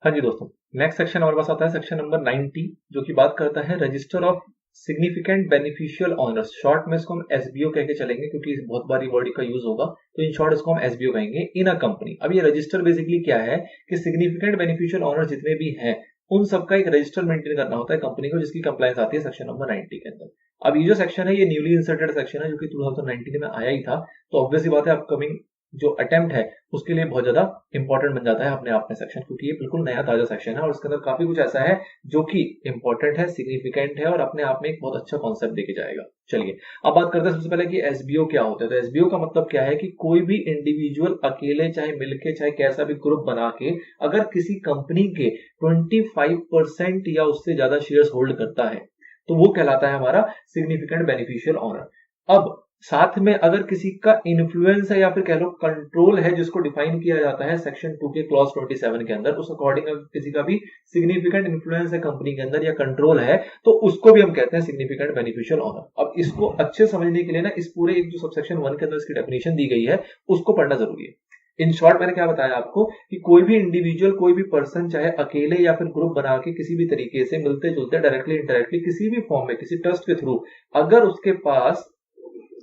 हाँ जी दोस्तों, next section हमारे पास आता है सेक्शन नंबर 90 जो कि बात करता है register of significant beneficial honours. Short में इसको हम एसबीओ कह के चलेंगे क्योंकि बहुत बार ये वर्ड का यूज होगा, तो इन शॉर्ट इसको हम एसबीओ कहेंगे इन अ कंपनी। अब ये रजिस्टर बेसिकली क्या है कि सिग्निफिकेंट बेनिफिशियल ऑनर्स जितने भी हैं उन सबका एक रजिस्टर मेंटेन करना होता है कंपनी को, जिसकी कंप्लायंस आती है सेक्शन नंबर 90 के अंदर। अब ये जो सेक्शन है ये न्यूली इंसर्टेड सेक्शन है जो कि 2019 में आया ही था, तो ऑब्वियसली बात है अपकमिंग जो अटेम्प्ट है उसके लिए बहुत ज्यादा इंपॉर्टेंट बन जाता है अपने आप में सेक्शन, क्योंकि ये बिल्कुल नया ताजा सेक्शन है और इसके अंदर काफी कुछ ऐसा है जो कि इंपॉर्टेंट है, सिग्निफिकेंट है और अपने आप में एक बहुत अच्छा कॉन्सेप्ट देके जाएगा। चलिए अब बात करते हैं सबसे पहले कि एसबीओ क्या होता है। तो एसबीओ का मतलब क्या है कि कोई भी इंडिविजुअल अकेले चाहे मिलके चाहे कैसा भी ग्रुप बना के अगर किसी कंपनी के 25% या उससे ज्यादा शेयर्स होल्ड करता है तो वो कहलाता है हमारा सिग्निफिकेंट बेनिफिशियल ऑनर। अब साथ में अगर किसी का इन्फ्लुएंस है या फिर कह लो कंट्रोल है जिसको डिफाइन किया जाता है सेक्शन 2 के क्लॉज 27 के अंदर, उस अकॉर्डिंग अगर किसी का भी सिग्निफिकेंट इन्फ्लुएंस है कंपनी के अंदर या कंट्रोल है तो उसको भी हम कहते हैं सिग्निफिकेंट बेनिफिशियल ऑनर। अब इसको अच्छे समझने के लिए ना इस पूरे एक जो सबसेक्शन 1 के अंदर इसकी डेफिनेशन दी गई है उसको पढ़ना जरूरी है। इन शॉर्ट मैंने क्या बताया आपको कि कोई भी इंडिविजुअल कोई भी पर्सन चाहे अकेले या फिर ग्रुप बना के किसी भी तरीके से मिलते जुलते डायरेक्टली इनडायरेक्टली किसी भी फॉर्म में किसी ट्रस्ट के थ्रू अगर उसके पास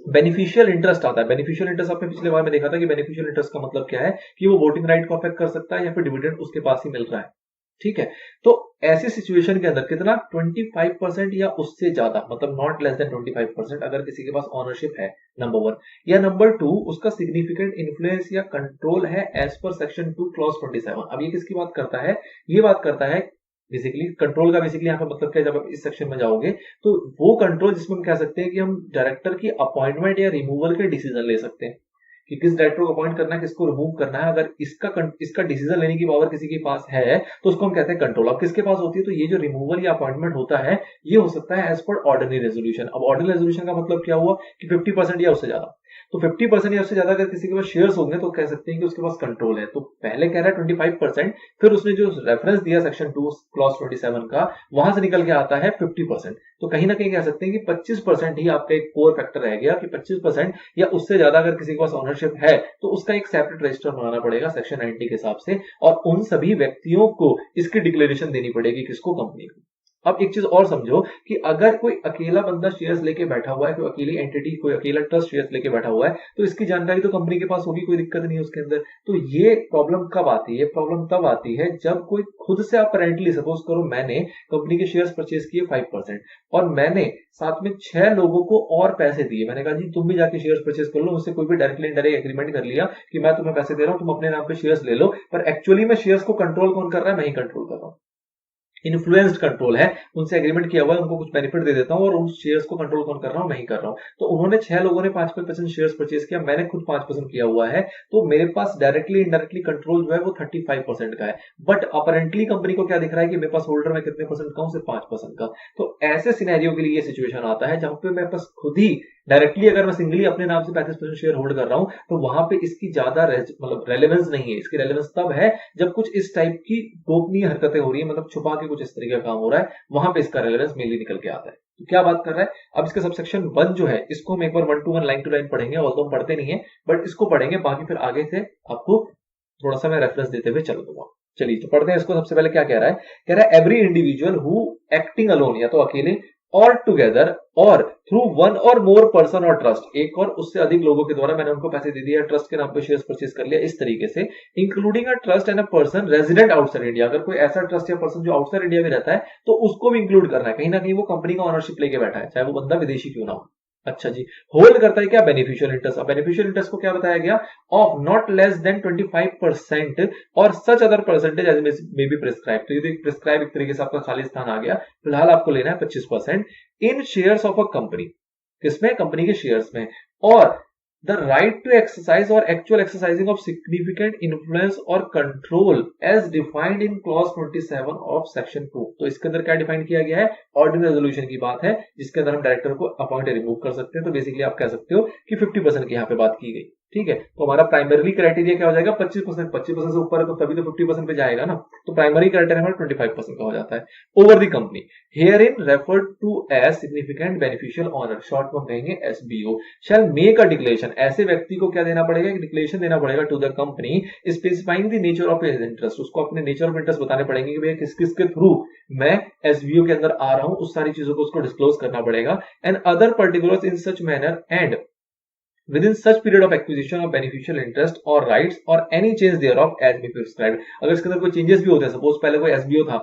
बेनिफिशियल इंटरेस्ट आता है। बेनिफिशियल इंटरेस्ट आपने पिछले बार में देखा था कि बेनिफिशियल इंटरेस्ट का मतलब क्या है कि वो वोटिंग राइट को अफेक्ट कर सकता है या फिर डिविडेंड उसके पास ही मिल रहा है। ठीक है, तो ऐसी सिचुएशन के अंदर कितना 25% या उससे ज्यादा, मतलब नॉट लेस देन 25% अगर किसी के पास ऑनरशिप है, नंबर 1, या नंबर 2 उसका सिग्निफिकेंट इन्फ्लुएंस या कंट्रोल है एज पर सेक्शन 2 क्लॉज 27। अब ये किसकी बात करता है? ये बात करता है बेसिकली कंट्रोल का। बेसिकली यहाँ पे मतलब क्या है, जब आप इस सेक्शन में जाओगे तो वो कंट्रोल जिसमें हम कह सकते हैं कि हम डायरेक्टर की अपॉइंटमेंट या रिमूवल के डिसीजन ले सकते हैं कि किस डायरेक्टर को अपॉइंट करना है, किसको रिमूव करना है। अगर इसका डिसीजन लेने की पावर किसी के पास है तो उसको हम कहते हैं कंट्रोल। अब किसके पास होती है? तो ये जो रिमूवल या अपॉइंटमेंट होता है ये हो सकता है एज पर ऑर्डिनरी रेजोल्यूशन। अब ऑर्डिनरी रेजोल्यूशन का मतलब क्या हुआ कि 50% या उससे ज्यादा। तो 50% या उससे ज्यादा अगर किसी के पास शेयर्स होंगे तो कह सकते हैं कि उसके पास कंट्रोल है। तो पहले कह रहा है 25%, फिर उसने जो रेफरेंस दिया सेक्शन 2 क्लॉज 27 का वहां से निकल के आता है 50%। तो कहीं ना कहीं कह सकते हैं कि 25% ही आपका एक कोर फैक्टर रह गया कि 25% या उससे ज्यादा अगर किसी के पास ओनरशिप है तो उसका एक सेपरेट रजिस्टर बनाना पड़ेगा सेक्शन 90 के हिसाब से, और उन सभी व्यक्तियों को इसकी डिक्लेरेशन देनी पड़ेगी, किसको? कंपनी को। अब एक चीज और समझो कि अगर कोई अकेला बंदा शेयर्स लेके बैठा हुआ है, कोई अकेली एंटिटी, कोई अकेला ट्रस्ट शेयर्स लेके बैठा हुआ है तो इसकी जानकारी तो कंपनी के पास होगी, कोई दिक्कत नहीं है उसके अंदर। तो ये प्रॉब्लम कब आती है? प्रॉब्लम तब आती है जब कोई खुद से अपरेंटली, सपोज करो मैंने कंपनी के शेयर्स परचेज किए 5% और मैंने साथ में 6 लोगों को और पैसे दिए। मैंने कहा जी तुम भी जाके शेयर्स परचेज कर लो, मुझसे कोई भी डायरेक्टली इनडायरेक्ट एग्रीमेंट कर लिया कि मैं तुम्हें पैसे दे रहा हूं, तुम अपने नाम पे शेयर्स ले लो, पर एक्चुअली में शेयर्स को कंट्रोल कौन कर रहा है? मैं ही कंट्रोल कर रहा हूं। इन्फ्लुएंस्ड कंट्रोल है, उनसे एग्रीमेंट किया हुआ है, उनको कुछ बेनिफिट दे देता हूं और उन शेयर्स को कंट्रोल कौन कर रहा हूं? मैं ही कर रहा हूं। तो उन्होंने 6 लोगों ने 5% शेयर्स परचेज किया, मैंने खुद 5% किया हुआ है, तो मेरे पास डायरेक्टली इनडायरेक्टली कंट्रोल जो है वो 35% का है। बट अपरेंटली कंपनी को क्या दिख रहा है कि मेरे पास होल्डर में कितने परसेंट का हूं? सिर्फ 5% का। तो ऐसे सिनेरियो के लिए ये सिचुएशन आता है जहां पे मेरे पास खुद ही डायरेक्टली अगर मैं सिंगली अपने नाम से 35% शेयर होल्ड कर रहा हूं तो वहां पे इसकी ज्यादा मतलब रेलेवेंस नहीं है। इसकी रेलेवेंस तब है जब कुछ इस टाइप की गोपनीय हरकतें हो रही है, मतलब छुपा के कुछ इस तरीके का काम हो रहा है, वहां पे इसका रेलेवेंस मेनली निकल के आता है। तो क्या बात कर रहा है? अब इसका सबसेक्शन 1 जो है इसको हम एक बार 1 to 1 लाइन टू लाइन पढ़ेंगे, और तो हम पढ़ते नहीं है बट इसको पढ़ेंगे, बाकी फिर आगे से आपको थोड़ा सा मैं रेफरेंस देते हुए चल दूंगा। चलिए तो पढ़ते हैं इसको। सबसे पहले क्या कह रहा है? कह रहा है every individual who acting alone, या तो अकेले, और टुगेदर और थ्रू वन और मोर पर्सन और ट्रस्ट, एक और उससे अधिक लोगों के द्वारा मैंने उनको पैसे दे दिया, ट्रस्ट के नाम पे शेयर्स परचेज कर लिया, इस तरीके से, including a trust and a person resident outside India. अगर कोई ऐसा ट्रस्ट या पर्सन जो आउटसाइड इंडिया में रहता है तो उसको भी इंक्लूड करना है। कहीं ना कहीं वो कंपनी का ऑनरशिप लेके बैठा है, चाहे वो बंदा विदेशी क्यों ना हो। अच्छा जी, होल्ड करता है क्या? Beneficial interest. अब बेनिफिशियल इंटरेस्ट को क्या बताया गया? ऑफ नॉट लेस देन 25% और such other percentage as may be prescribe. तो ये प्रिस्क्राइब एक तरीके से आपका खाली स्थान आ गया। फिलहाल आपको लेना है 25% in shares of a company. किसमें? कंपनी के शेयर्स में। Or the right to exercise or actual exercising of significant influence or control as defined in clause 27 of section 2। तो इसके अंदर क्या डिफाइन किया गया है? ऑर्डिनरी रेजोल्यूशन की बात है जिसके अंदर हम डायरेक्टर को अपॉइंट रिमूव कर सकते हैं। तो बेसिकली आप कह सकते हो कि 50% की यहां पे बात की गई। ठीक है, तो हमारा प्राइमरी क्राइटेरिया क्या हो जाएगा 25%, 25% से ऊपर है तो तभी तो 50% पे जाएगा ना, तो प्राइमरी क्राइटेरिया हमारा 25% का हो जाता है। Over the company herein referred to as significant beneficial owner, short में कहेंगे SBO, shall make a declaration, ऐसे व्यक्ति को क्या देना पड़ेगा, डिक्लेरेशन देना पड़ेगा to the company specifying the nature of his interest, उसको अपने नेचर ऑफ इंटरेस्ट बताने पड़ेंगे कि भैया किस किस के थ्रू मैं एसबीओ के अंदर आ रहा हूं, उस सारी चीजों को उसको डिस्क्लोज करना पड़ेगा, and other particulars in such manner and within such period of acquisition of beneficial interest or rights or any change thereof as may be prescribed। अगर इसके अंदर कोई चेंजेस भी होते हैं, सपोज पहले कोई एसबीओ था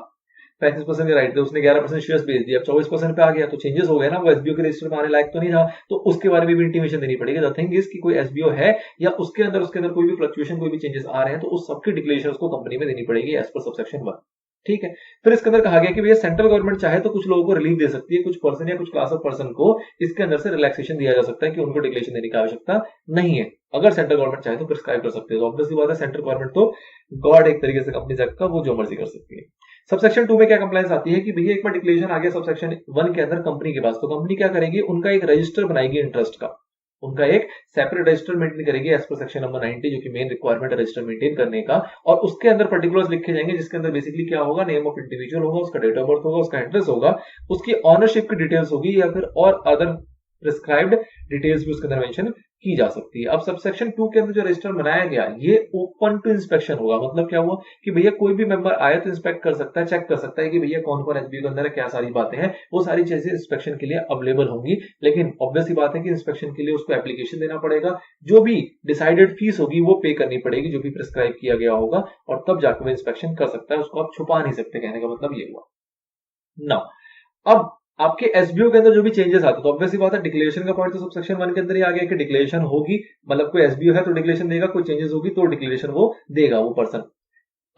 35% के राइट थे, उसने 11% शेयर्स बेच दिया, अब 24% पे आ गया, तो चेंजेस हो गए ना, वो एसबीओ के रजिस्टर में आने लायक तो नहीं रहा, तो उसके बारे में भी इंटीमेशन देनी पड़ेगी। द थिंग इज कि कोई एसबीओ है या उसके अंदर कोई भी फ्लक्चुएशन, कोई भी चेंजेस आ रहे हैं, तो उस सबकी डिक्लेरेशन उसको कंपनी में देनी पड़ेगी एज पर सबसेक्शन 1। ठीक है, फिर इसके अंदर कहा गया कि भैया सेंट्रल गवर्नमेंट चाहे तो कुछ लोगों को रिलीफ दे सकती है, कुछ पर्सन या कुछ क्लास ऑफ पर्सन को इसके अंदर से रिलैक्सेशन दिया जा सकता है कि उनको डिक्लेरेशन देने की आवश्यकता नहीं है, अगर सेंट्रल गवर्नमेंट चाहे तो प्रिस्क्राइब कर सकते हैं। तो ऑब्वियसली बात है सेंट्रल गवर्नमेंट तो गॉड एक तरीके से कंपनी एक्ट का, वो जो मर्जी कर सकती है। सबसेक्शन 2 में क्या कंप्लायंस आती है कि भैया एक बार डिक्लेरेशन आ गया सबसेक्शन 1 के अंदर कंपनी के पास, तो कंपनी क्या करेगी, उनका एक रजिस्टर बनाएगी इंटरेस्ट का, उनका एक सेपरेट रजिस्टर मेंटेन करेगी एज पर सेक्शन नंबर 90, जो कि मेन रिक्वायरमेंट है रजिस्टर मेंटेन करने का, और उसके अंदर पर्टिकुलर्स लिखे जाएंगे, जिसके अंदर बेसिकली क्या होगा, नेम ऑफ इंडिविजुअल होगा, उसका डेट ऑफ बर्थ होगा, उसका एड्रेस होगा, उसकी ऑनरशिप की डिटेल्स होगी, या फिर और अदर प्रिस्क्राइब्ड डिटेल्स भी उसके अंदर मेंशन की जा सकती है। अब सबसेक्शन 2 के अंदर जो रजिस्टर बनाया गया ये ओपन टू इंस्पेक्शन होगा, मतलब क्या हुआ कि भैया कोई भी मेंबर आए तो इंस्पेक्ट कर सकता है, चेक कर सकता है कि भैया कौन कौन एसबीओ के अंदर है, क्या सारी बातें हैं, वो सारी चीजें इंस्पेक्शन के लिए अवेलेबल होंगी। लेकिन ऑब्वियसली बात है कि इंस्पेक्शन के लिए उसको एप्लीकेशन देना पड़ेगा, जो भी डिसाइडेड फीस होगी वो पे करनी पड़ेगी, जो भी प्रिस्क्राइब किया गया होगा, और तब जाकर वो इंस्पेक्शन कर सकता है, उसको आप छुपा नहीं सकते, कहने का मतलब ये हुआ ना। अब आपके एसबीओ के अंदर जो भी चेंजेस आते हैं, तो ऑब्वियसली बात है डिक्लेरेशन का पॉइंट तो सबसेक्शन 1 के अंदर ही आ गया कि डिक्लेरेशन होगी, मतलब कोई एसबीओ है तो डिक्लेरेशन देगा, कोई चेंजेस होगी तो डिक्लेरेशन वो देगा वो पर्सन।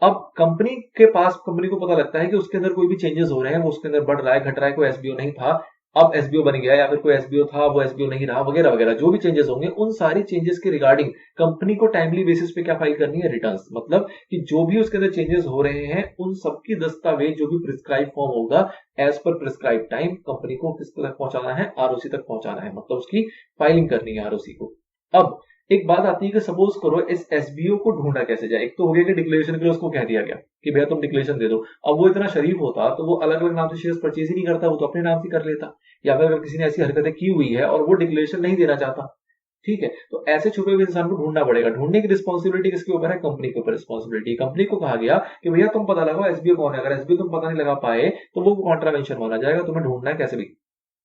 अब कंपनी के पास, कंपनी को पता लगता है कि उसके अंदर कोई भी चेंजेस हो रहे हैं, वो उसके अंदर बढ़ रहा है, घट रहा है, कोई एसबीओ नहीं था अब एसबीओ बन गया, या फिर कोई एसबीओ था वो एसबीओ नहीं रहा, वगैरह वगैरह, जो भी चेंजेस होंगे उन सारी चेंजेस के रिगार्डिंग कंपनी को टाइमली बेसिस पे क्या फाइल करनी है, रिटर्न्स, मतलब कि जो भी उसके अंदर चेंजेस हो रहे हैं उन सबकी दस्तावेज, जो भी प्रिस्क्राइब फॉर्म होगा as per prescribe time, company को किस तक पहुंचाना है, आरओसी तक पहुंचाना है, मतलब उसकी फाइलिंग करनी है आरओसी को। अब एक बात आती है कि सपोज करो इस एसबीओ को ढूंढा कैसे जाए, एक तो हो गया कि डिक्लेरेशन के लिए उसको कह दिया गया कि भैया तुम डिक्लेरेशन दे दो, अब वो इतना शरीफ होता तो वो अलग अलग नाम से शेयर्स परचेज ही नहीं करता, वो तो अपने नाम से कर लेता, या फिर अगर किसी ने ऐसी हरकतें की हुई है और वो डिक्लेरेशन नहीं देना चाहता, ठीक है, तो ऐसे छुपे हुए इंसान को ढूंढना पड़ेगा। ढूंढने की रिस्पॉन्सिबिलिटी किसके ऊपर है, कंपनी के ऊपर रिस्पॉन्सिबिलिटी। कंपनी को कहा गया कि भैया तुम पता लगाओ एसबीओ कौन है, अगर एसबीओ तुम पता नहीं लगा पाए तो वो कॉन्ट्रावेंशन माना जाएगा, तुम्हें ढूंढना है कैसे भी।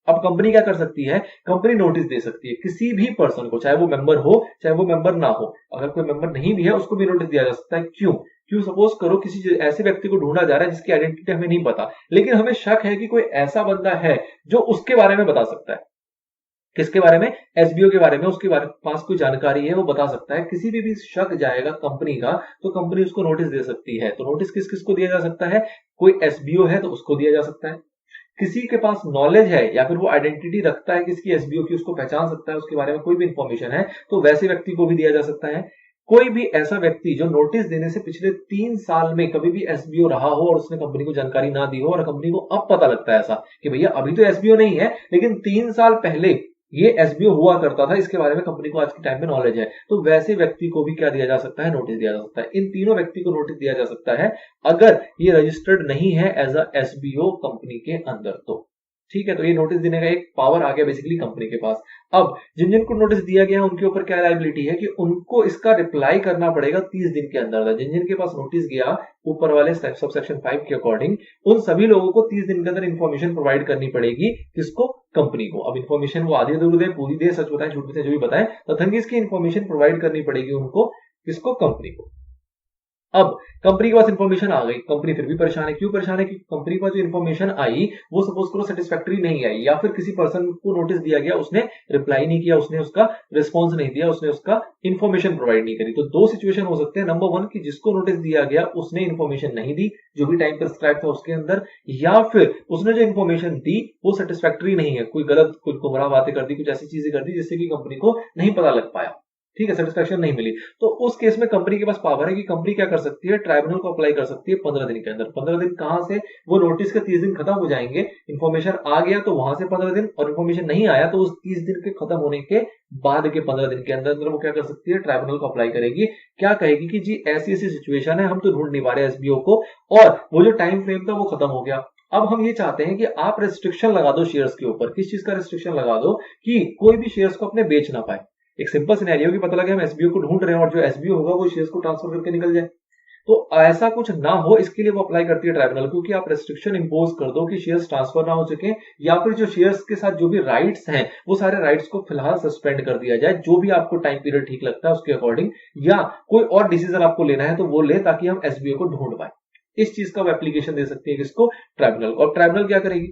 अब कंपनी क्या कर सकती है, कंपनी नोटिस दे सकती है किसी भी पर्सन को, चाहे वो मेंबर हो चाहे वो मेंबर ना हो, अगर कोई मेंबर नहीं भी है उसको भी नोटिस दिया जा सकता है। क्यों सपोज करो किसी ऐसे व्यक्ति को ढूंढा जा रहा है जिसकी आइडेंटिटी हमें नहीं पता, लेकिन हमें शक है कि कोई ऐसा बंदा है जो उसके बारे में बता सकता है, किसके बारे में, एसबीओ के बारे में, उसके बारे पास कोई जानकारी है वो बता सकता है। किसी भी शक जाएगा कंपनी का तो कंपनी उसको नोटिस दे सकती है। तो नोटिस किस किस को दिया जा सकता है, कोई एसबीओ है तो उसको दिया जा सकता है, किसी के पास नॉलेज है या फिर वो आइडेंटिटी रखता है किसकी एसबीओ की, उसको पहचान सकता है, उसके बारे में कोई भी इंफॉर्मेशन है तो वैसे व्यक्ति को भी दिया जा सकता है। कोई भी ऐसा व्यक्ति जो नोटिस देने से पिछले 3 साल में कभी भी एसबीओ रहा हो और उसने कंपनी को जानकारी ना दी हो, और कंपनी को अब पता लगता है ऐसा कि भैया अभी तो एसबीओ नहीं है लेकिन 3 साल पहले ये एसबीओ हुआ करता था, इसके बारे में कंपनी को आज के टाइम में नॉलेज है, तो वैसे व्यक्ति को भी क्या दिया जा सकता है, नोटिस दिया जा सकता है। इन तीनों व्यक्ति को नोटिस दिया जा सकता है अगर ये रजिस्टर्ड नहीं है एज अ एसबीओ कंपनी के अंदर तो, ठीक है। तो ये नोटिस देने का एक पावर आ गया बेसिकली कंपनी के पास। अब जिन जिन को नोटिस दिया गया है उनके ऊपर क्या लायबिलिटी है कि उनको इसका रिप्लाई करना पड़ेगा 30 दिन के अंदर। जिन जिन के पास नोटिस गया ऊपर वाले सबसेक्शन 5 के अकॉर्डिंग, उन सभी लोगों को 30 दिन के अंदर इंफॉर्मेशन प्रोवाइड करनी पड़ेगी, किसको, कंपनी को। अब इंफॉर्मेशन वो आधी अधूरी दे, पूरी दे, सच बताएं झूठ बताएं, जो भी बताएं, तो थिंग इसकी इंफॉर्मेशन प्रोवाइड करनी पड़ेगी उनको, किसको, कंपनी को। अब कंपनी के पास इंफॉर्मेशन आ गई, कंपनी फिर भी परेशान है। क्यों परेशान है कि कंपनी के पास जो इंफॉर्मेशन आई वो सपोज करो सेटिस्फैक्टरी नहीं आई, या फिर किसी पर्सन को नोटिस दिया गया उसने रिप्लाई नहीं किया, उसने उसका रिस्पॉन्स नहीं दिया, उसने उसका इंफॉर्मेशन प्रोवाइड नहीं करी। तो 2 सिचुएशन हो सकते हैं, नंबर 1 कि जिसको नोटिस दिया गया उसने इंफॉर्मेशन नहीं दी जो भी टाइम प्रिस्क्राइब था उसके अंदर, या फिर उसने जो इंफॉर्मेशन दी वो सेटिस्फैक्टरी नहीं है, कोई गलत, कोई गुमराह बातें कर दी, कुछ ऐसी चीजें कर दी जिससे कि कंपनी को नहीं पता लग पाया, ठीक है, सेटिस्फेक्शन नहीं मिली, तो उस केस में कंपनी के पास पावर है कि कंपनी क्या कर सकती है, ट्राइब्यूनल को अप्लाई कर सकती है 15 दिन के अंदर। 15 दिन कहां से, वो नोटिस के 30 दिन खत्म हो जाएंगे, इन्फॉर्मेशन आ गया तो वहां से 15 दिन, और इन्फॉर्मेशन नहीं आया तो उस 30 दिन के खत्म होने के बाद के 15 दिन के अंदर अंदर वो क्या कर सकती है, ट्राइब्यूनल को अप्लाई करेगी। क्या कहेगी कि जी ऐसी ऐसी सिचुएशन है, हम तो ढूंढ नहीं पा रहे एसबीओ को, और वो जो टाइम फ्रेम था वो खत्म हो गया। अब हम ये चाहते हैं कि आप रेस्ट्रिक्शन लगा दो शेयर्स के ऊपर। किस चीज का रेस्ट्रिक्शन लगा दो, कि कोई भी शेयर्स को अपने बेच ना पाए। एक सिंपल सिनेरियो की पता लगे हम एसबीओ को ढूंढ रहे हैं और जो एसबीओ होगा वो शेयर्स को ट्रांसफर करके निकल जाए, तो ऐसा कुछ ना हो इसके लिए वो अप्लाई करती है ट्राइब्यूनल, क्योंकि आप रेस्ट्रिक्शन इंपोज कर दो कि शेयर्स ट्रांसफर ना हो सके, या फिर जो शेयर्स के साथ जो भी राइट्स हैं वो सारे राइट्स को फिलहाल सस्पेंड कर दिया जाए, जो भी आपको टाइम पीरियड ठीक लगता है उसके अकॉर्डिंग, या कोई और डिसीजन आपको लेना है तो वो ले, ताकि हम एसबीओ को ढूंढ पाए। इस चीज का एप्लीकेशन दे सकती है किसको, ट्राइब्यूनल। और ट्राइब्यूनल क्या करेगी,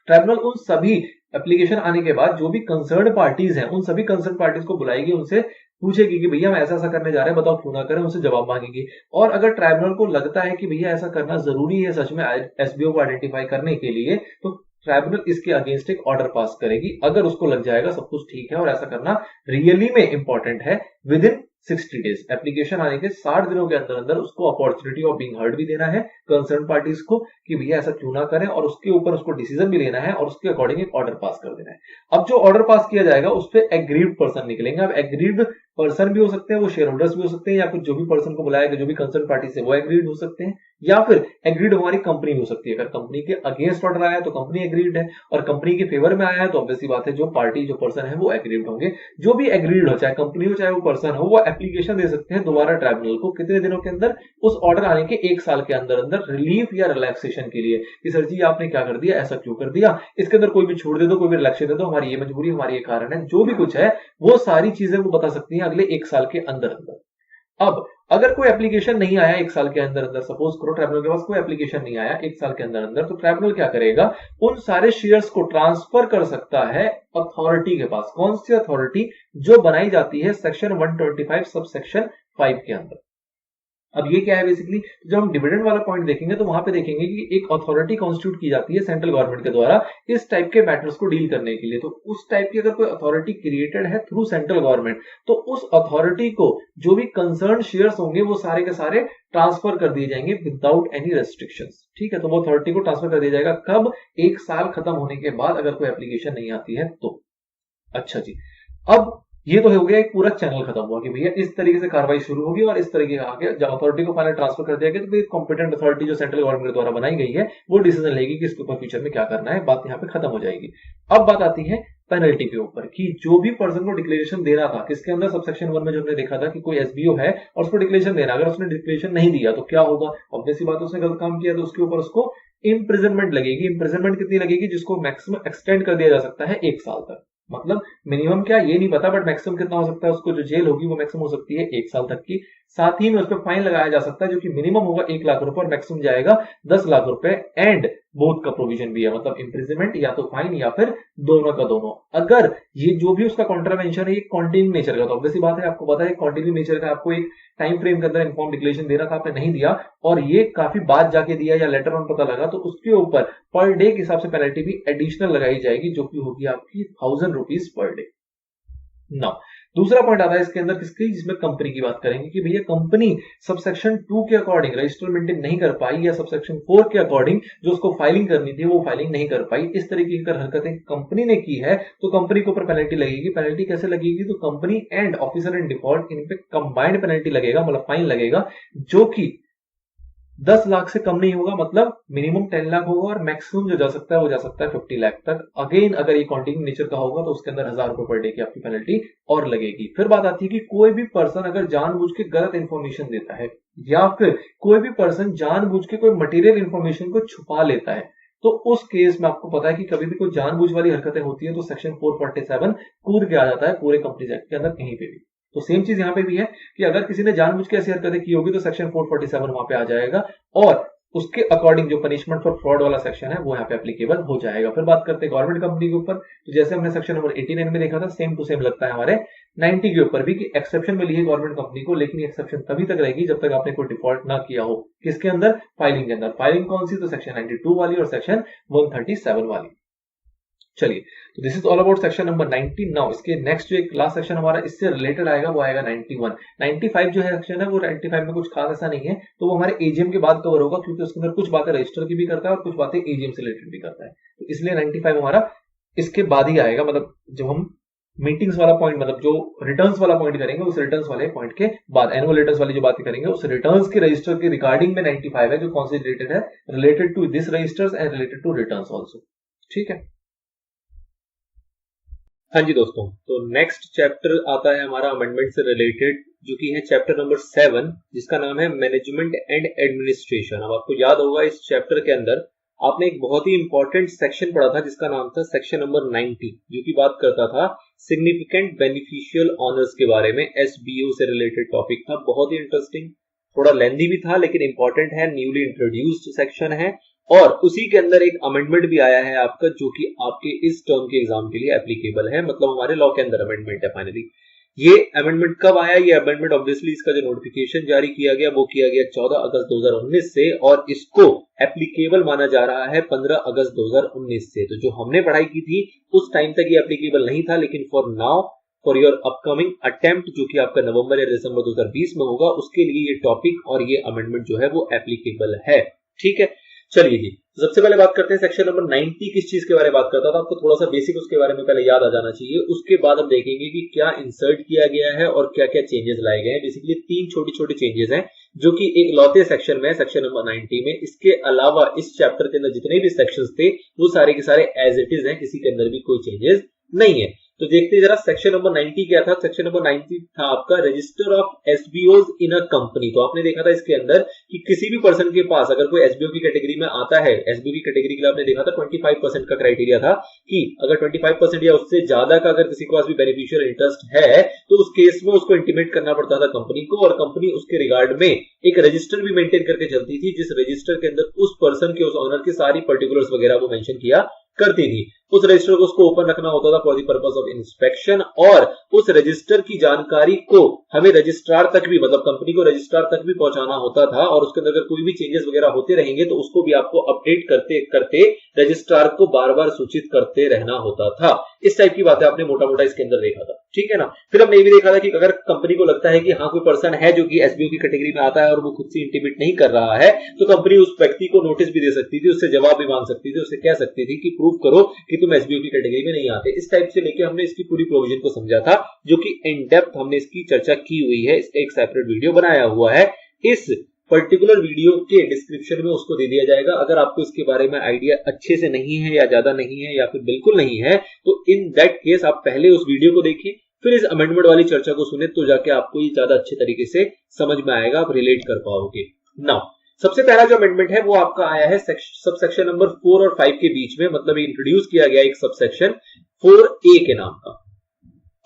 ट्राइब्यूनल उन सभी एप्लीकेशन आने के बाद जो भी कंसर्न पार्टीज हैं उन सभी कंसर्न पार्टीज को बुलाएगी, उनसे पूछेगी कि भैया हम ऐसा ऐसा करने जा रहे हैं, बताओ क्यों ना करें, उनसे जवाब मांगेगी। और अगर ट्राइब्यूनल को लगता है कि भैया ऐसा करना जरूरी है सच में एसबीओ को आइडेंटिफाई करने के लिए, तो ट्राइब्यूनल इसके अगेंस्ट एक ऑर्डर पास करेगी। अगर उसको लग जाएगा सब कुछ ठीक है और ऐसा करना रियली में इंपॉर्टेंट है, विद इन 60 डेज, एप्लीकेशन आने के 60 दिनों के अंदर अंदर उसको अपॉर्चुनिटी ऑफ बीइंग हर्ड भी देना है कंसर्न पार्टीज को कि भैया ऐसा क्यों ना करें, और उसके ऊपर उसको डिसीजन भी लेना है और उसके अकॉर्डिंग एक ऑर्डर पास कर देना है। अब जो ऑर्डर पास किया जाएगा उस पर एग्रीड पर्सन निकलेंगे। अब एग्रीड पर्सन भी हो सकते हैं, वो शेयर होल्डर्स भी हो सकते हैं, या फिर जो भी पर्सन को बुलाएगा, जो भी कंसर्न पार्टी से, वो एग्रीड हो सकते हैं, या फिर एग्रीड हमारी कंपनी हो सकती है। अगर कंपनी के अगेंस्ट ऑर्डर आया तो कंपनी एग्रीड है, और कंपनी के फेवर में आया है तो ऑब्वियसली बात है जो पार्टी जो पर्सन है वो एग्रीड होंगे। जो भी एग्रीड हो, चाहे कंपनी हो चाहे वो पर्सन हो, वो एप्लीकेशन दे सकते हैं दोबारा ट्राइब्यूनल को कितने दिनों के अंदर, उस ऑर्डर आने के 1 साल के अंदर अंदर, रिलीफ या रिलैक्सेशन के लिए कि सर जी आपने क्या कर दिया, ऐसा क्यों कर दिया, इसके अंदर कोई भी छूट दे दो, कोई भी रिलैक्सेशन दे दो, हमारी ये मजबूरी, हमारी ये कारण है, जो भी कुछ है वो सारी चीजें वो बता सकती हैं अगले 1 साल के अंदर अंदर। अब अगर कोई एप्लीकेशन नहीं आया 1 साल के अंदर अंदर, सपोज करो ट्राइब्यूनल के पास कोई एप्लीकेशन नहीं आया 1 साल के अंदर अंदर, तो ट्राइब्यूनल क्या करेगा, उन सारे शेयर्स को ट्रांसफर कर सकता है अथॉरिटी के पास। कौन सी अथॉरिटी, जो बनाई जाती है सेक्शन 125 सब सेक्शन 5 के अंदर। अब ये क्या है बेसिकली, जब हम डिविडेंड वाला पॉइंट देखेंगे तो वहां पे देखेंगे कि एक अथॉरिटी कॉन्स्टिट्यूट की जाती है सेंट्रल गवर्नमेंट के द्वारा इस टाइप के मैटर्स को डील करने के लिए। तो उस टाइप की अगर कोई अथॉरिटी क्रिएटेड है थ्रू सेंट्रल गवर्नमेंट, तो उस अथॉरिटी को जो भी कंसर्न शेयर्स होंगे वो सारे के सारे ट्रांसफर कर दिए जाएंगे विदाउट एनी रेस्ट्रिक्शंस। ठीक है, तो वो अथॉरिटी को ट्रांसफर कर दिया जाएगा कब, 1 साल खत्म होने के बाद, अगर कोई एप्लीकेशन नहीं आती है तो। अच्छा जी, अब ये तो हो गया एक पूरा चैनल खत्म हुआ कि भैया इस तरीके से कार्रवाई शुरू होगी, और इस तरीके का आगे जब अथॉरिटी को फाइनल ट्रांसफर कर दिया गया तो फिर कॉम्पिटेंट अथॉरिटी जो सेंट्रल गवर्नमेंट द्वारा बनाई गई है वो डिसीजन लेगी कि इसके ऊपर फ्यूचर में क्या करना है। बात यहाँ पे खत्म हो जाएगी। अब बात आती है पेनल्टी के ऊपर कि जो भी पर्सन को डिक्लेरेशन देना था, किसके अंदर, सबसेक्शन 1 में जो हमने देखा था कि कोई एसबीओ है और उसको डिक्लेरेशन देना, अगर उसने डिक्लेरेशन नहीं दिया तो क्या होगा, ऑब्वियसली बात उसने गलत काम किया तो उसके ऊपर उसको इंप्रिजनमेंट लगेगी। इंप्रिजनमेंट कितनी लगेगी, जिसको मैक्सिमम एक्सटेंड कर दिया जा सकता है 1 साल तक। मतलब मिनिमम क्या ये नहीं पता, बट मैक्सिमम कितना हो सकता है, उसको जो जेल होगी वो मैक्सिमम हो सकती है 1 साल तक की। साथ ही में उस पर फाइन लगाया जा सकता है जो कि मिनिमम होगा 1 लाख रुपए और मैक्सिमम जाएगा 10 लाख रुपए। एंड बोथ का प्रोविजन भी है, मतलब इंप्रिजनमेंट या तो फाइन या फिर दोनों का दोनों। अगर ये जो भी उसका कॉन्ट्रावेंशन है ये कॉन्टिन्यू नेचर का, तो ऑब्वियसली बात है आपको पता है कॉन्टिन्यू नेचर का, आपको एक टाइम फ्रेम के अंदर इन्फॉर्म डिक्लेरेशन देना था, आपने नहीं दिया और ये काफी बाद जाके दिया या लेटर ऑन पता लगा, तो उसके ऊपर पर डे के हिसाब से पेनल्टी भी एडिशनल लगाई जाएगी जो कि होगी आपकी 1000 रुपीज पर डे। नाउ दूसरा पॉइंट आता है इसके अंदर किसकी, जिसमें कंपनी की बात करेंगे कि भैया कंपनी सबसेक्शन 2 के अकॉर्डिंग रजिस्टर मेंटेन नहीं कर पाई, या सबसेक्शन 4 के अकॉर्डिंग जो उसको फाइलिंग करनी थी वो फाइलिंग नहीं कर पाई। इस तरीके की अगर हरकतें कंपनी ने की है तो कंपनी के ऊपर पेनल्टी लगेगी। पेनल्टी कैसे लगेगी, तो company and officer in default in पे कंबाइंड पेनल्टी लगेगा, मतलब फाइन लगेगा, जो कि 10 लाख से कम नहीं होगा, मतलब मिनिमम 10 लाख होगा और मैक्सिमम जो जा सकता है वो जा सकता है 50 लाख तक। अगेन अगर ये कॉन्टिन्यू नेचर का होगा तो उसके अंदर 1000 रुपए पर डे की आपकी पेनल्टी और लगेगी। फिर बात आती है कि कोई भी पर्सन अगर जानबूझ के गलत इंफॉर्मेशन देता है, या फिर कोई भी पर्सन जानबूझ के कोई मटेरियल इंफॉर्मेशन को छुपा लेता है, तो उस केस में आपको पता है कि कभी भी कोई जानबूझ वाली हरकतें होती है तो सेक्शन 447 कूद के आ जाता है पूरे कंपनीज एक्ट के अंदर कहीं पे भी। तो सेम चीज यहां पे भी है कि अगर किसी ने जानबूझ के ऐसी हरकतें की होगी तो सेक्शन 447 वहां पे आ जाएगा, और उसके अकॉर्डिंग जो पनिशमेंट फॉर फ्रॉड वाला सेक्शन है वो यहाँ पे एप्लीकेबल हो जाएगा। फिर बात करते हैं गवर्नमेंट कंपनी के ऊपर, तो जैसे हमने सेक्शन नंबर 89 में देखा था, सेम टू सेम लगता है हमारे 90 के ऊपर भी कि एक्सेप्शन मिली है गवर्नमेंट कंपनी को, लेकिन एक्सेप्शन तभी तक रहेगी जब तक आपने कोई डिफॉल्ट ना किया हो। किसके अंदर, फाइलिंग के अंदर। फाइलिंग कौन सी, तो सेक्शन 92 वाली और सेक्शन 137 वाली। चलिए, तो this is all about section number 90। Now इसके नेक्स्ट जो एक लास्ट सेक्शन हमारा इससे रिलेटेड आएगा वो आएगा 91। 95 जो है सेक्शन है वो 95 में कुछ खास ऐसा नहीं है, तो वो हमारे एजीएम के बाद कवर होगा, क्योंकि उसके अंदर कुछ बातें रजिस्टर की भी करता है और कुछ बातें एजीएम से रिलेटेड भी करता है, तो इसलिए 95 हमारा इसके बाद ही आएगा। मतलब जब हम मीटिंग्स वाला पॉइंट, मतलब जो रिटर्न्स वाला पॉइंट करेंगे उस रिटर्न्स वाले पॉइंट के बाद एनुअल रिटर्न्स वाली जो बातें करेंगे उस रिटर्न्स के रजिस्टर के रिगार्डिंग में 95 है, जो कौन से रिलेटेड है, related to this registers and related to returns also. ठीक है, हाँ जी दोस्तों, तो नेक्स्ट चैप्टर आता है हमारा अमेंडमेंट से रिलेटेड, जो कि है चैप्टर नंबर 7, जिसका नाम है मैनेजमेंट एंड एडमिनिस्ट्रेशन। अब आपको याद होगा इस चैप्टर के अंदर आपने एक बहुत ही इंपॉर्टेंट सेक्शन पढ़ा था जिसका नाम था सेक्शन नंबर 90, जो कि बात करता था सिग्निफिकेंट बेनिफिशियल ऑनर्स के बारे में। एसबीओ से रिलेटेड टॉपिक था, बहुत ही इंटरेस्टिंग, थोड़ा लेंदी भी था लेकिन इंपॉर्टेंट है, न्यूली इंट्रोड्यूस्ड सेक्शन है। और उसी के अंदर एक अमेंडमेंट भी आया है आपका, जो कि आपके इस टर्म के एग्जाम के लिए एप्लीकेबल है, मतलब हमारे लॉ के अंदर अमेंडमेंट है फाइनली। ये अमेंडमेंट कब आया? ये अमेंडमेंट ऑब्वियसली इसका जो नोटिफिकेशन जारी किया गया वो किया गया 14 अगस्त 2019 से, और इसको एप्लीकेबल माना जा रहा है 15 अगस्त 2019 से। तो जो हमने पढ़ाई की थी उस टाइम तक ये एप्लीकेबल नहीं था, लेकिन for now for your upcoming attempt, जो कि आपका नवंबर या दिसंबर 2020 में होगा, उसके लिए ये टॉपिक और ये अमेंडमेंट जो है वो एप्लीकेबल है। ठीक है, चलिए जी, सबसे पहले बात करते हैं सेक्शन नंबर 90 किस चीज के बारे में बात करता था। आपको थोड़ा सा बेसिक उसके बारे में पहले याद आ जाना चाहिए, उसके बाद हम देखेंगे कि क्या इंसर्ट किया गया है और क्या क्या चेंजेस लाए गए हैं। बेसिकली 3 छोटे छोटे चेंजेस हैं जो कि एक लौते सेक्शन में, सेक्शन नंबर 90 में। इसके अलावा इस चैप्टर के अंदर जितने भी सेक्शंस थे वो सारे के सारे एज इट इज हैं, किसी के अंदर भी कोई चेंजेस नहीं है। तो देखते हैं जरा सेक्शन नंबर 90 क्या था। सेक्शन नंबर 90 था आपका register of SBOs in a company. तो आपने देखा था इसके अंदर कि किसी भी पर्सन के पास अगर कोई एसबीओ की कैटेगरी में आता है, एसबीओ की कैटेगरी के लिए आपने देखा था 25% का क्राइटेरिया था कि अगर 25% या उससे ज्यादा का अगर किसी के पास भी बेनिफिशियल इंटरेस्ट है तो उस केस में उसको इंटीमेट करना पड़ता था कंपनी को, और कंपनी उसके रिगार्ड में एक रजिस्टर भी मेंटेन करके चलती थी, जिस रजिस्टर के अंदर उस पर्सन के, उस ऑनर की सारी पर्टिकुलर्स वगैरह वो मेंशन किया करती थी। उस रजिस्टर को उसको ओपन रखना होता था for the purpose of inspection, और उस रजिस्टर की जानकारी को हमें रजिस्ट्रार तक भी, मतलब कंपनी को रजिस्ट्रार तक भी पहुंचाना होता था, और उसके अंदर अगर कोई भी चेंजेस वगैरह होते रहेंगे तो उसको भी आपको अपडेट करते करते रजिस्ट्रार को बार बार सूचित करते रहना होता था। इस टाइप की बातें आपने मोटा मोटा इसके अंदर देखा था। ठीक है ना। फिर हमने ये भी देखा था कि अगर कंपनी को लगता है कि हाँ कोई पर्सन है जो कि एसबीओ की कैटेगरी में आता है और वो खुद से इंटीमेट नहीं कर रहा है, तो कंपनी उस व्यक्ति को नोटिस भी दे सकती थी, उससे जवाब भी मांग सकती थी, उससे कह सकती थी कि प्रूव करो कि तुम एसबीओ की कैटेगरी में नहीं आते। इस टाइप से लेके हमने इसकी पूरी प्रोविजन को समझा था, जो कि इन डेप्थ हमने इसकी चर्चा की हुई है। इसका एक सेपरेट वीडियो बनाया हुआ है, इस पर्टिकुलर वीडियो के डिस्क्रिप्शन में उसको दे दिया जाएगा। अगर आपको इसके बारे में आइडिया अच्छे से नहीं है या ज्यादा नहीं है या फिर बिल्कुल नहीं है, तो इन दैट केस आप पहले उस वीडियो को देखिए, फिर इस अमेंडमेंट वाली चर्चा को सुने, तो जाके आपको ये ज्यादा अच्छे तरीके से समझ में आएगा, आप रिलेट कर पाओगे। नाउ सबसे पहला जो अमेंडमेंट है वो आपका आया है सब सेक्शन नंबर 4 और 5 के बीच में, मतलब इंट्रोड्यूस किया गया एक सब सेक्शन 4A के नाम का।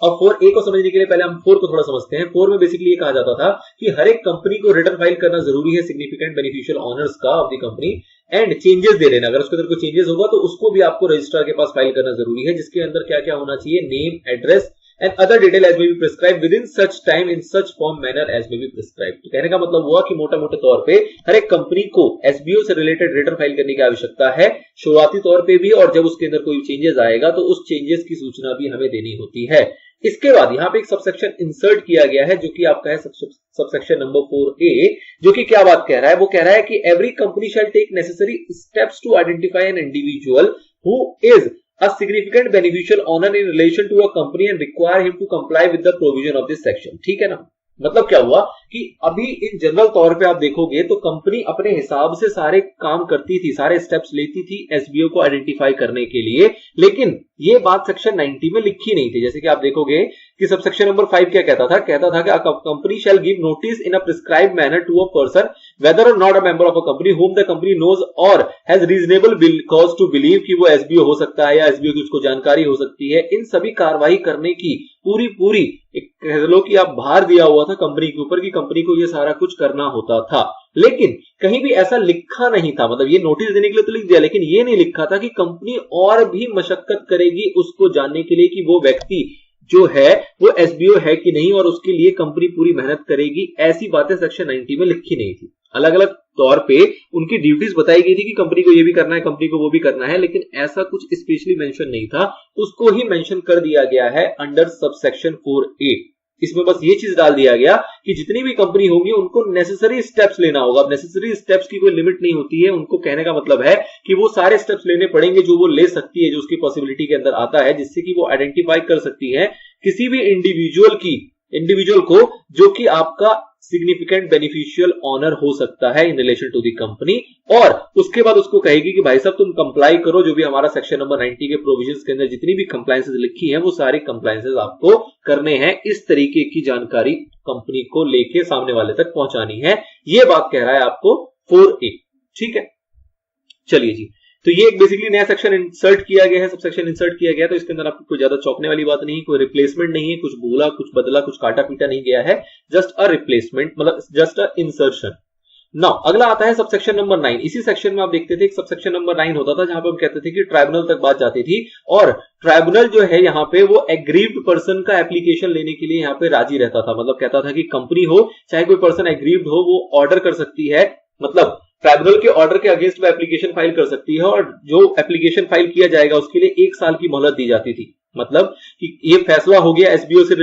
अब 4A को समझने के लिए पहले हम 4 को थोड़ा समझते हैं। 4 में बेसिकली ये कहा जाता था कि हर एक कंपनी को रिटर्न फाइल करना जरूरी है सिग्निफिकेंट बेनिफिशियल ऑनर्स का of the company, and changes दे देना। अगर उसके अंदर कोई चेंजेस होगा तो उसको भी आपको रजिस्ट्रार के पास फाइल करना जरूरी है, जिसके अंदर क्या क्या होना चाहिए, name, address and other detail as may be prescribed within such time in such form manner as may be prescribed। तो कहने का मतलब हुआ कि मोटा मोटे तौर पे हर एक कंपनी को एसबीओ से रिलेटेड रिटर्न फाइल करने की आवश्यकता है, शुरुआती तौर पे भी, और जब उसके अंदर कोई चेंजेस आएगा तो उस चेंजेस की सूचना भी हमें देनी होती है। इसके बाद यहाँ पे एक सबसेक्शन इंसर्ट किया गया है, जो कि आपका है सबसेक्शन नंबर 4A, जो कि क्या बात कह रहा है, वो कह रहा है कि every company shall take necessary steps to identify an individual who is a significant beneficial owner in relation to a company and require him to comply with the provision of this section। ठीक है ना। मतलब क्या हुआ कि अभी in general तौर पे आप देखोगे तो कंपनी अपने हिसाब से सारे काम करती थी, सारे स्टेप्स लेती थी एसबीओ को आइडेंटिफाई करने के लिए, लेकिन ये बात सेक्शन 90 में लिखी नहीं थी। जैसे कि आप देखोगे कि सब सेक्शन नंबर 5 क्या कहता था कि company shall give notice in a prescribed manner to a person whether or not a member of a company whom the company knows or has reasonable cause to believe कि वो SBO हो सकता है या एसबीओ की उसको जानकारी हो सकती है। इन सभी कार्रवाई करने की पूरी एक कह लो कि आप भार दिया हुआ था कंपनी के ऊपर कि कंपनी को ये सारा कुछ करना होता था, लेकिन कहीं भी ऐसा लिखा नहीं था। मतलब ये नोटिस देने के लिए तो लिख दिया, लेकिन ये नहीं लिखा था कि कंपनी और भी मशक्कत करेगी उसको जानने के लिए कि वो व्यक्ति जो है वो एसबीओ है कि नहीं, और उसके लिए कंपनी पूरी मेहनत करेगी। ऐसी बातें सेक्शन 90 में लिखी नहीं थी। अलग अलग तौर पे उनकी ड्यूटीज बताई गई थी कि कंपनी को ये भी करना है, कंपनी को वो भी करना है, लेकिन ऐसा कुछ स्पेशली मेंशन नहीं था। उसको ही मेंशन कर दिया गया है अंडर सबसेक्शन 4A। इसमें बस ये चीज डाल दिया गया कि जितनी भी कंपनी होगी उनको नेसेसरी स्टेप्स लेना होगा। अब नेसेसरी स्टेप्स की कोई लिमिट नहीं होती है, उनको कहने का मतलब है कि वो सारे स्टेप्स लेने पड़ेंगे जो वो ले सकती है, जो उसकी पॉसिबिलिटी के अंदर आता है, जिससे कि वो आइडेंटिफाई कर सकती है किसी भी इंडिविजुअल को जो कि आपका सिग्निफिकेंट बेनिफिशियल ऑनर हो सकता है in relation to the company, और उसके बाद उसको कहेगी कि भाई साहब तुम कंप्लाई करो, जो भी हमारा सेक्शन नंबर 90 के प्रोविजंस के अंदर जितनी भी कंप्लायंसेस लिखी है वो सारी कंप्लायंसेस आपको करने हैं। इस तरीके की जानकारी कंपनी को लेके सामने वाले तक पहुंचानी है। ये बात कह रहा है आपको 4A। ठीक है, चलिए जी, तो ये एक बेसिकली नया सेक्शन इंसर्ट किया गया है, सबसेक्शन इंसर्ट किया गया है। तो इसके अंदर आपको कोई ज्यादा चौंकने वाली बात नहीं, कोई रिप्लेसमेंट नहीं है, कुछ भूला कुछ बदला कुछ काटा पीटा नहीं गया है, जस्ट अ रिप्लेसमेंट, मतलब जस्ट अ इंसर्शन। नाउ अगला आता है सबसेक्शन नंबर 9। इसी सेक्शन में आप देखते थे एक सबसेक्शन नंबर 9 होता था जहां पे हम कहते थे कि ट्राइब्यूनल तक बात जाती थी, और ट्राइब्यूनल जो है यहाँ पे वो एग्रीव्ड पर्सन का एप्लीकेशन लेने के लिए यहाँ पे राजी रहता था। मतलब कहता था कि कंपनी हो चाहे कोई पर्सन एग्रीव्ड हो, वो ऑर्डर कर सकती है, मतलब ट्राइब्यूनल के ऑर्डर के अगेंस्ट वो एप्लीकेशन फाइल कर सकती है, और जो एप्लीकेशन फाइल किया जाएगा उसके लिए 1 साल की मोहलत दी जाती थी। मतलब कि ये फैसला हो गया एसबीओ से,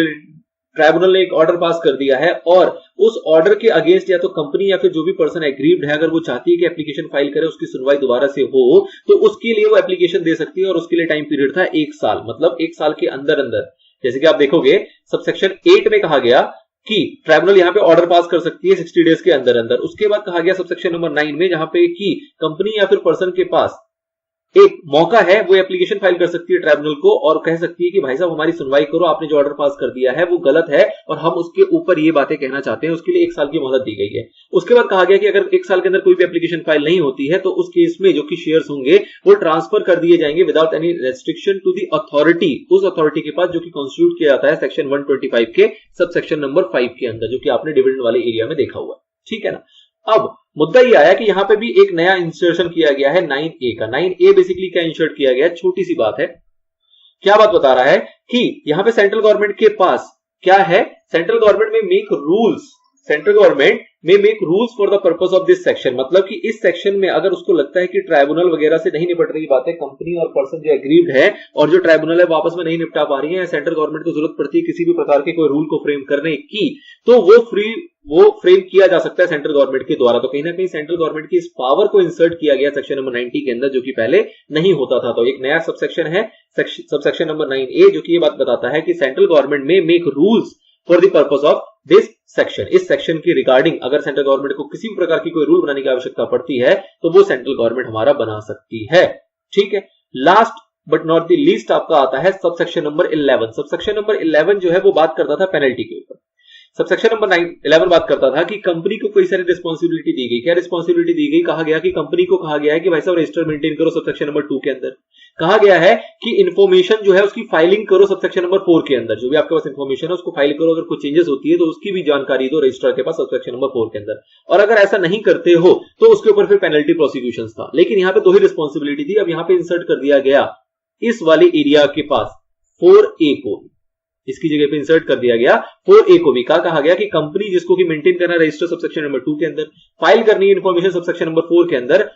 ट्राइब्यूनल ने एक ऑर्डर पास कर दिया है, और उस ऑर्डर के अगेंस्ट या तो कंपनी या फिर जो भी पर्सन एग्रीव्ड है, अगर वो चाहती है कि एप्लीकेशन फाइल करे, उसकी सुनवाई दोबारा से हो, तो उसके लिए वो एप्लीकेशन दे सकती है, और उसके लिए टाइम पीरियड था 1 साल। मतलब 1 साल के अंदर अंदर, जैसे कि आप देखोगे सबसेक्शन 8 में कहा गया कि ट्राइब्यूनल यहां पे ऑर्डर पास कर सकती है 60 डेज के अंदर अंदर। उसके बाद कहा गया सबसेक्शन नंबर 9 में, जहां पे कि कंपनी या फिर पर्सन के पास एक मौका है, वो एप्लीकेशन फाइल कर सकती है ट्राइब्यूनल को, और कह सकती है कि भाई साहब हमारी सुनवाई करो, आपने जो ऑर्डर पास कर दिया है वो गलत है और हम उसके ऊपर ये बातें कहना चाहते हैं। उसके लिए 1 साल की मोहलत दी गई है। उसके बाद कहा गया कि अगर 1 साल के अंदर कोई भी एप्लीकेशन फाइल नहीं होती है तो उस केस में जो कि शेयर्स होंगे वो ट्रांसफर कर दिए जाएंगे without any restriction to the authority, उस अथॉरिटी के पास जो कि कॉन्स्टिट्यूट किया जाता है सेक्शन 125 के सबसेक्शन नंबर 5 के अंदर, जो कि आपने डिविडेंड वाले एरिया में देखा हुआ है। ठीक है ना। अब मुद्दा ये आया कि यहां पे भी एक नया इंसर्शन किया गया है 9A का। 9A बेसिकली क्या इंसर्ट किया गया है, छोटी सी बात है। क्या बात बता रहा है कि यहां पे सेंट्रल गवर्नमेंट के पास क्या है, सेंट्रल गवर्नमेंट में मेक रूल्स, सेंट्रल गवर्नमेंट में make rules for the purpose of this section. मतलब कि इस सेक्शन में अगर उसको लगता है कि ट्राइब्यूनल वगैरह से नहीं निपट रही बातें, कंपनी और पर्सन जो एग्रीव्ड है और जो ट्राइब्यूनल है वापस में नहीं निपटा पा रही है, सेंट्रल गवर्नमेंट को जरूरत पड़ती है किसी भी प्रकार के कोई रूल को फ्रेम करने की, तो वो फ्रेम किया जा सकता है सेंट्रल गवर्नमेंट के द्वारा। तो कहीं ना कहीं सेंट्रल गवर्नमेंट की इस पावर को इंसर्ट किया गया सेक्शन नंबर 90 के अंदर, जो कि पहले नहीं होता था। तो एक नया सबसेक्शन है सबसेक्शन नंबर 9A, जो कि ये बात बताता है कि सेंट्रल गवर्नमेंट में make rules for the purpose of this section. इस सेक्शन की रिगार्डिंग अगर सेंट्रल गवर्नमेंट को किसी भी प्रकार की कोई रूल बनाने की आवश्यकता पड़ती है तो वो सेंट्रल गवर्नमेंट हमारा बना सकती है। ठीक है। Last but not the least आपका आता है सबसेक्शन नंबर 11। सबसेक्शन नंबर 11 जो है वो बात करता था पेनल्टी के ऊपर। सबसेक्शन नंबर 11 बात करता था कि कंपनी को कई सारी रिस्पांसिबिलिटी दी गई। क्या रिस्पांसिबिलिटी दी गई, कहा गया कि कंपनी को कहा गया है कि भाई साहब रजिस्टर मेंटेन करो सबसेक्शन नंबर 2 के अंदर। कहा गया है कि इंफॉर्मेशन जो है उसकी फाइलिंग करो सबसेक्शन नंबर 4 के अंदर। जो भी आपके पास इंफॉर्मेशन है उसको फाइल करो, अगर कुछ चेंजेस होती है तो उसकी भी जानकारी दो रजिस्ट्रार के पास सबसेक्शन नंबर 4 के अंदर। और अगर ऐसा नहीं करते हो तो उसके ऊपर फिर पेनल्टी प्रोसिक्यूशन था। लेकिन यहाँ पे 2 ही रिस्पांसिबिलिटी थी। अब यहाँ पे इंसर्ट कर दिया गया इस वाले एरिया के पास 4A को, इसकी जगह पे इंसर्ट कर दिया गया 4A को भी। कहा गया कि कंपनी जिसको कि मेंटेन करना है रजिस्टर सबसेक्शन नंबर 2 के अंदर, फाइल करनी है इंफॉर्मेशन सबसेक्शन नंबर 4 के अंदर,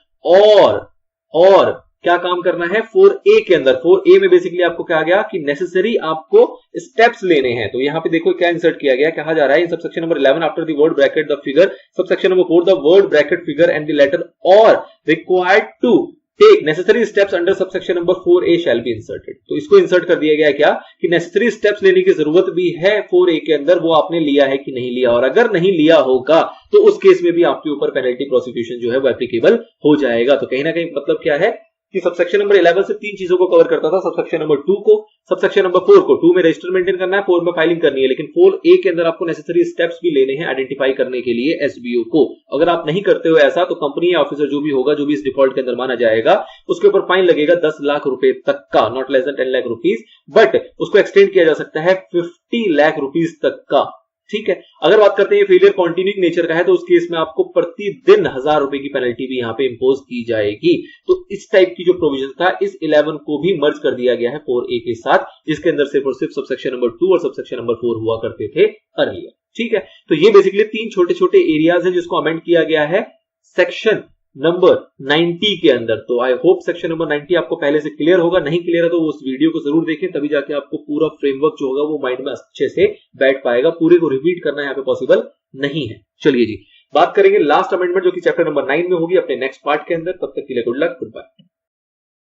और क्या काम करना है 4A के अंदर। 4A में बेसिकली आपको कहा गया कि नेसेसरी आपको स्टेप्स लेने हैं। तो यहां पे देखो क्या इंसर्ट किया गया, कहा जा रहा है in subsection number 11 after the word bracket the figure, subsection number 4 the word bracket figure and the letter or required to take necessary steps under subsection number 4A shall be inserted. तो इसको insert कर दिया गया क्या कि necessary steps लेने की जरूरत भी है 4A के अंदर, वो आपने लिया है कि नहीं लिया, और अगर नहीं लिया होगा तो उस केस में भी आपके ऊपर पेनल्टी प्रोसिक्यूशन जो है वो एप्लीकेबल हो जाएगा। तो कहीं ना कहीं मतलब क्या है कि सबसेक्शन नंबर 11 से 3 चीजों को कवर करता था। सबसेक्शन नंबर 2 को, सबसेक्शन नंबर 4 को, 2 में रजिस्टर मेंटेन करना है, 4 में फाइलिंग करनी है, लेकिन 4A के अंदर आपको नेसेसरी स्टेप्स भी लेने हैं आइडेंटिफाई करने के लिए एसबीओ को। अगर आप नहीं करते हो ऐसा तो कंपनी या ऑफिसर जो भी होगा, जो भी इस डिफॉल्ट के अंदर माना जाएगा, उसके ऊपर फाइन लगेगा 10 लाख रुपए तक का, not less than 10 lakh rupees, but उसको एक्सटेंड किया जा सकता है 50 लाख रुपीज तक का। ठीक है। अगर बात करते हैं फेलियर कॉन्टिन्यूइंग नेचर का है तो उस केस में आपको प्रतिदिन 1000 रुपए की पेनल्टी भी यहां पे इंपोज की जाएगी। तो इस टाइप की जो प्रोविजन था इस 11 को भी मर्ज कर दिया गया है 4A के साथ, जिसके अंदर सिर्फ और सिर्फ सबसेक्शन नंबर 2 और सबसेक्शन नंबर 4 हुआ करते थे अर्लियर। ठीक है, तो ये बेसिकली 3 छोटे छोटे एरियाज हैं जिसको अमेंड किया गया है सेक्शन नंबर 90 के अंदर। तो आई होप सेक्शन नंबर 90 आपको पहले से क्लियर होगा, नहीं क्लियर है तो उस वीडियो को जरूर देखें, तभी जाके आपको पूरा फ्रेमवर्क जो होगा वो माइंड में अच्छे से बैठ पाएगा। पूरे को रिपीट करना यहाँ पे पॉसिबल नहीं है। चलिए जी, बात करेंगे लास्ट अमेंडमेंट जो कि चैप्टर नंबर 9 में होगी अपने नेक्स्ट पार्ट के अंदर। तब तक के लिए गुड लक, गुड बाय।